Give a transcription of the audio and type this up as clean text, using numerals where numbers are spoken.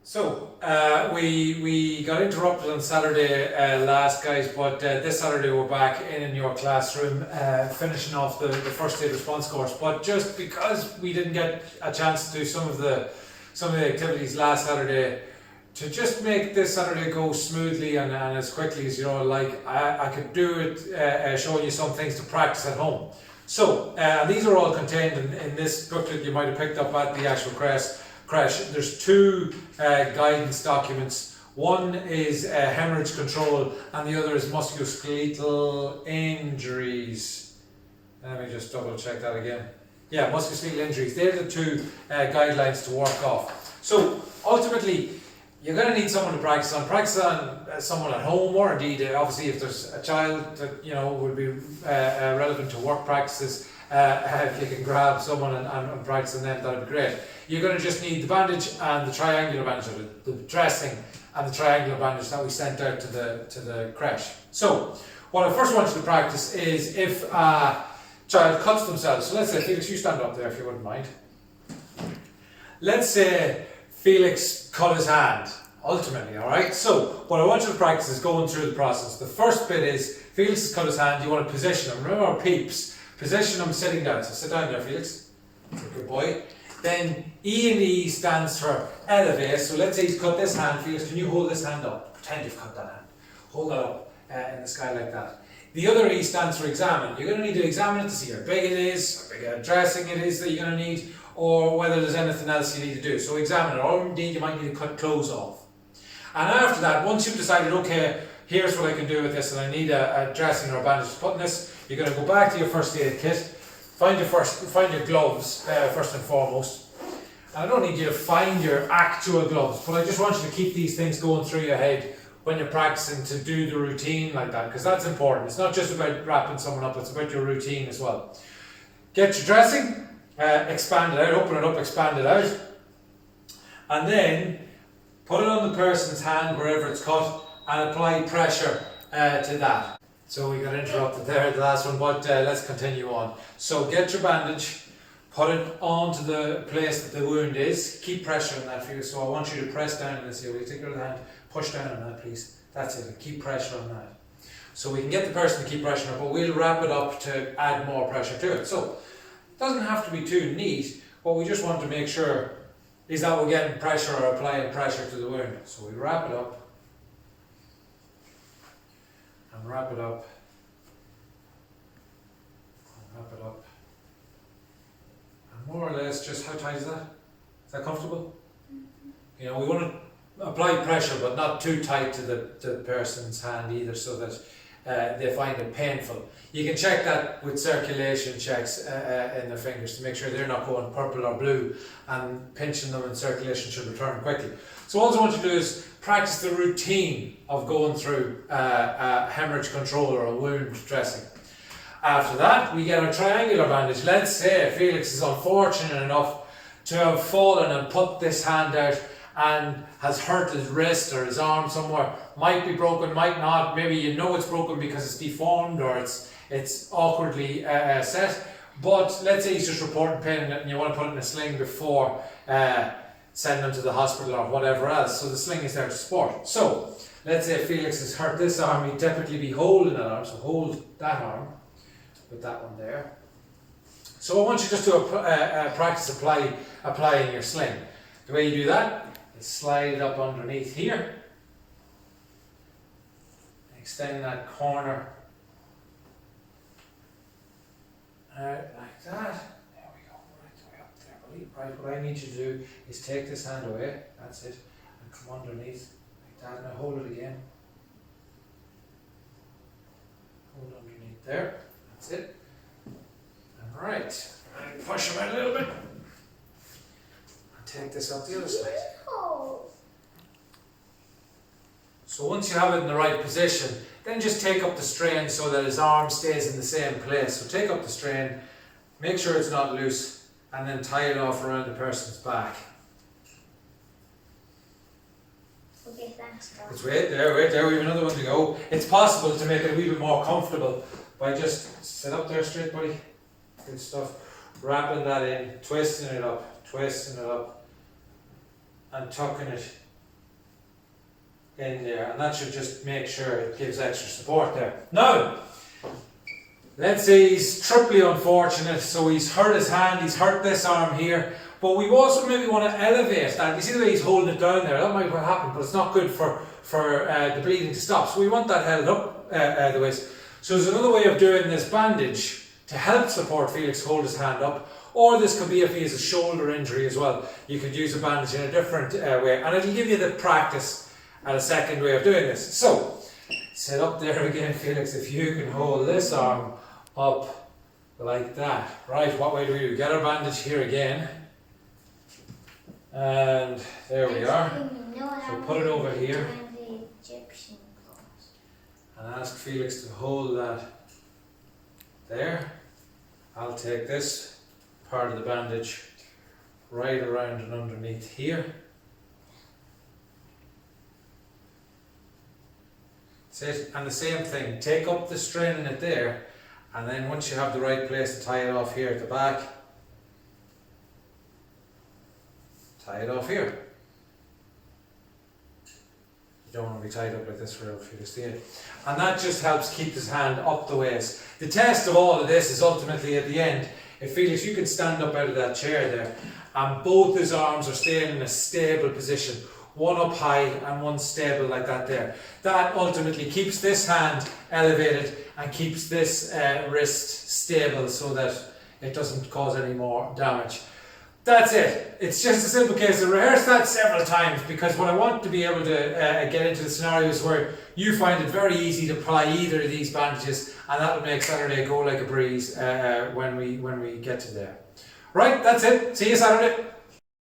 So we got interrupted on Saturday last, guys, but this Saturday we're back in your classroom finishing off the first aid response course. But just because we didn't get a chance to do some of the activities last Saturday, to just make this Saturday go smoothly and as quickly as I could do it, showing you some things to practice at home. So these are all contained in this booklet you might have picked up at the actual crash. There's two guidance documents. One is hemorrhage control and the other is musculoskeletal injuries. Let me just double check that again. Yeah, musculoskeletal injuries. They're the two guidelines to work off. So ultimately, you're going to need someone to practice on. Practice on someone at home, or indeed, obviously, if there's a child that would be relevant to work practices. If you can grab someone and practice on them, that would be great. You're going to just need the bandage and the triangular bandage, or the dressing and the triangular bandage that we sent out to the creche. So, what I first want you to practice is if a child cuts themselves. So let's say, Felix, you stand up there if you wouldn't mind. Let's say Felix cut his hand, ultimately, alright? So, what I want you to practice is going through the process. The first bit is, Felix has cut his hand, you want to position him. Remember our peeps. Position him sitting down. So sit down there, Felix. Good boy. Then E and E stands for elevate. So let's say he's cut this hand. Felix, can you hold this hand up? Pretend you've cut that hand. Hold that up in the sky like that. The other E stands for examine. You're going to need to examine it to see how big it is, how big a dressing it is that you're going to need, or whether there's anything else you need to do. So examine it, or indeed you might need to cut clothes off. And after that, once you've decided, okay, here's what I can do with this, and I need a dressing or a bandage to put in this, you're going to go back to your first aid kit, find your gloves first and foremost. And I don't need you to find your actual gloves, but I just want you to keep these things going through your head when you're practicing to do the routine like that, because that's important. It's not just about wrapping someone up, it's about your routine as well. Get your dressing, expand it out, open it up, expand it out, and then put it on the person's hand wherever it's cut and apply pressure to that. So we got interrupted there at the last one, but let's continue on. So get your bandage, put it onto the place that the wound is, keep pressure on that for you. So I want you to press down on this here. Will you take your hand, push down on that please. That's it, keep pressure on that. So we can get the person to keep pressure on it, but we'll wrap it up to add more pressure to it. So it doesn't have to be too neat, but we just want to make sure is that we're getting pressure or applying pressure to the wound. So we wrap it up. And wrap it up, and wrap it up, and more or less just how tight is that? Is that comfortable? We want to apply pressure but not too tight to the person's hand either, so that they find it painful. You can check that with circulation checks in their fingers to make sure they're not going purple or blue, and pinching them and circulation should return quickly. So all I want you to do is practice the routine of going through a hemorrhage control or a wound dressing. After that, we get a triangular bandage. Let's say Felix is unfortunate enough to have fallen and put this hand out and has hurt his wrist or his arm somewhere. Might be broken, might not. Maybe you know it's broken because it's deformed or it's awkwardly set. But let's say he's just reporting pain and you want to put it in a sling before send them to the hospital or whatever else. So the sling is there to support. So let's say Felix has hurt this arm, he'd typically be holding that arm. So hold that arm, put that one there. So I want you just to practice applying your sling. The way you do that is slide it up underneath here. Extend that corner out like that. Right, what I need you to do is take this hand away, that's it, and come underneath like that. Now hold it again. Hold underneath there, that's it. Alright, and push him out a little bit. And take this up the other side. So once you have it in the right position, then just take up the strain so that his arm stays in the same place. So take up the strain, make sure it's not loose, and then tie it off around the person's back. Okay, thanks, Dad. Let's wait there, we have another one to go. It's possible to make it a wee bit more comfortable by just sit up there straight, buddy. Good stuff. Wrapping that in, twisting it up, and tucking it in there, and that should just make sure it gives extra support there. Now, let's say he's triply unfortunate, so he's hurt his hand, he's hurt this arm here, but we also maybe want to elevate that. You see the way he's holding it down there, that might what happen, but it's not good for the bleeding to stop. So we want that held up the waist. So there's another way of doing this bandage to help support Felix hold his hand up, or this could be if he has a shoulder injury as well. You could use a bandage in a different way, and it'll give you the practice at a second way of doing this. So, sit up there again, Felix, if you can hold this arm up like that. Right, what way do we do? Get our bandage here again. And there we are. So put it over here. And ask Felix to hold that there. I'll take this part of the bandage right around and underneath here. That's it. And the same thing, take up the strain in it there, and then once you have the right place to tie it off here at the back, tie it off here. You don't want to be tied up like this for you to see it. And that just helps keep his hand up the waist. The test of all of this is ultimately at the end, if Felix, you can stand up out of that chair there, and both his arms are staying in a stable position, one up high and one stable like that there. That ultimately keeps this hand elevated and keeps this wrist stable so that it doesn't cause any more damage. That's it. It's just a simple case of rehearse that several times, because what I want to be able to get into the scenarios where you find it very easy to apply either of these bandages, and that will make Saturday go like a breeze when we get to there. Right, that's it. See you Saturday.